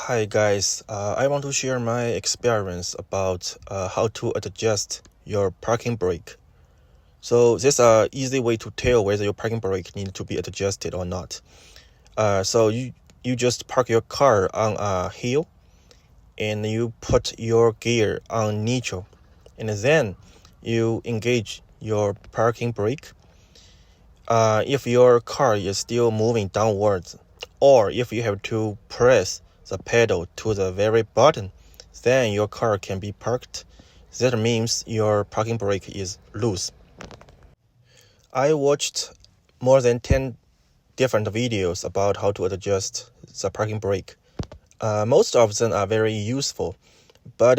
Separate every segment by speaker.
Speaker 1: Hi guys, I want to share my experience about how to adjust your parking brake. So there's an easy way to tell whether your parking brake needs to be adjusted or not. So you just park your car on a hill and you put your gear on neutral, and then you engage your parking brake. If your car is still moving downwards, or if you have to press the pedal to the very bottom, then your car can be parked. That means your parking brake is loose. I watched more than 10 different videos about how to adjust the parking brake. Most of them are very useful, but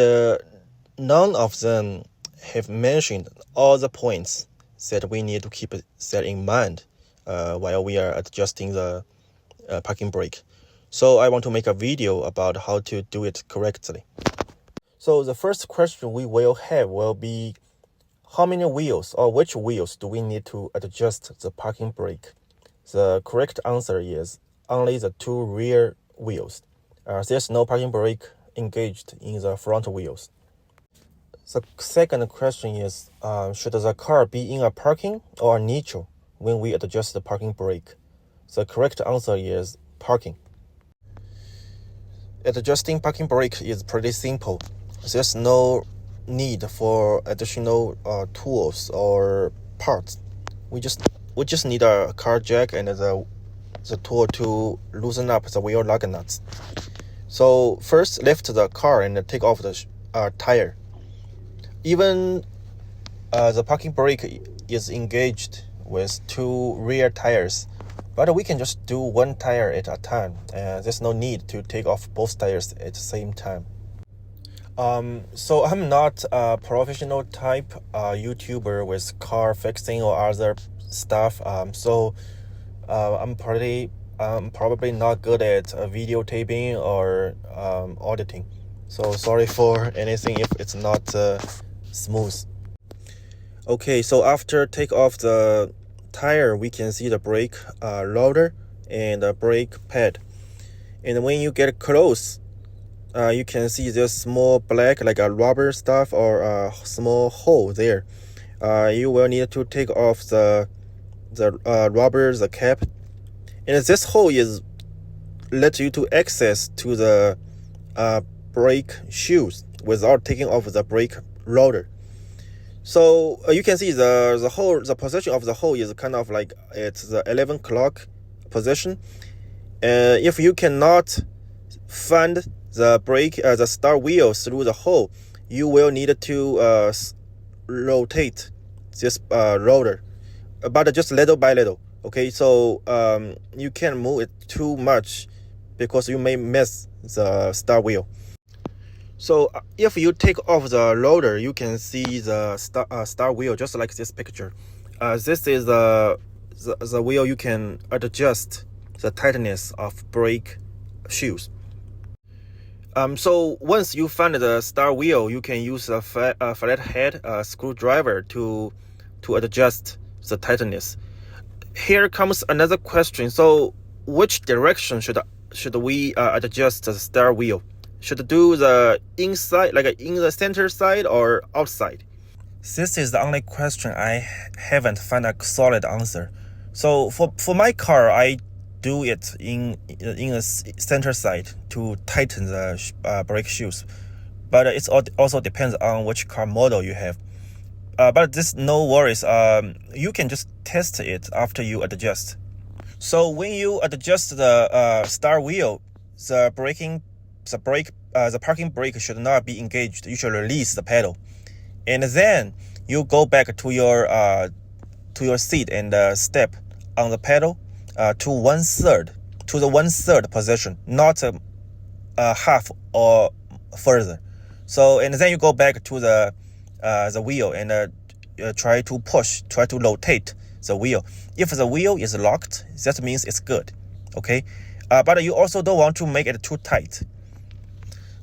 Speaker 1: none of them have mentioned all the points that we need to keep that in mind while we are adjusting the parking brake. So I want to make a video about how to do it correctly. So the first question we will have will be, how many wheels or which wheels do we need to adjust the parking brake? The correct answer is only the two rear wheels. There's no parking brake engaged in the front wheels. The second question is, should the car be in a parking or neutral when we adjust the parking brake? The correct answer is parking. Adjusting parking brake is pretty simple. There's no need for additional tools or parts. We just need a car jack and the tool to loosen up the wheel lug nuts. So first lift the car and take off the tire. Even the parking brake is engaged with two rear tires, but we can just do one tire at a time. There's no need to take off both tires at the same time. So I'm not a professional type YouTuber with car fixing or other stuff. So I'm probably not good at videotaping or auditing. So sorry for anything if it's not smooth. Okay, so after take off the tire, we can see the brake rotor and the brake pad. And when you get close, you can see this small black, like a rubber stuff or a small hole there. You will need to take off the rubber, the cap, and this hole is let you to access to the brake shoes without taking off the brake rotor. So you can see the position of the hole is kind of like it's the 11 o'clock position. If you cannot find the brake, the start wheel through the hole, you will need to rotate this rotor, but just little by little. Okay, so you can't move it too much because you may miss the start wheel. So if you take off the rotor, you can see the start wheel just like this picture. This is the wheel you can adjust the tightness of brake shoes. So once you find the start wheel, you can use a flathead screwdriver to adjust the tightness. Here comes another question. So which direction should we adjust the start wheel? Should do the inside, like in the center side, or outside? This is the only question I haven't found a solid answer. So for my car, I do it in the center side to tighten the brake shoes, but it also depends on which car model you have. But this no worries. You can just test it after you adjust. So when you adjust the start wheel, the parking brake should not be engaged. You should release the pedal, and then you go back to your seat and step on the pedal to the 1/3 position, not half or further. So and then you go back to the wheel and try to rotate the wheel. If the wheel is locked, that means it's good. Okay, but you also don't want to make it too tight.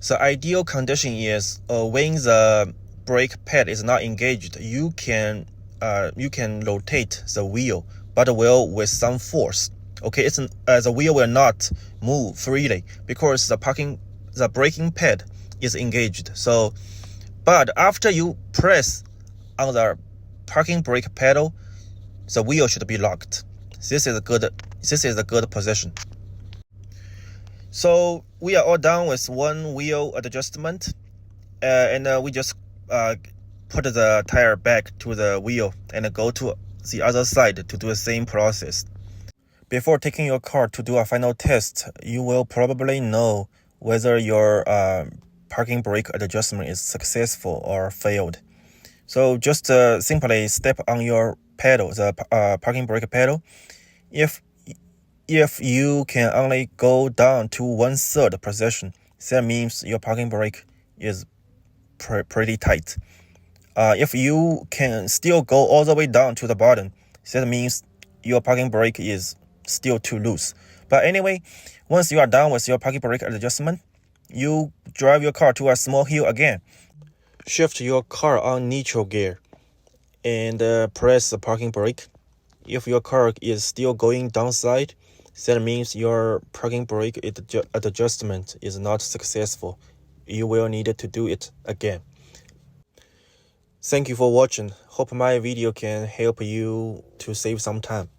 Speaker 1: The ideal condition is when the brake pad is not engaged, you can rotate the wheel, but with some force. Okay, the wheel will not move freely because the parking the braking pad is engaged. So, but after you press on the parking brake pedal, the wheel should be locked. This is a good position. So we are all done with one wheel adjustment, and we just put the tire back to the wheel and go to the other side to do the same process. Before taking your car to do a final test, you will probably know whether your parking brake adjustment is successful or failed. So just simply step on your pedal, the parking brake pedal. If you can only go down to 1/3 position, that means your parking brake is pretty tight. If you can still go all the way down to the bottom, that means your parking brake is still too loose. But anyway, once you are done with your parking brake adjustment, you drive your car to a small hill again. Shift your car on neutral gear and press the parking brake. If your car is still going downside, that means your parking brake adjustment is not successful. You will need to do it again. Thank you for watching. Hope my video can help you to save some time.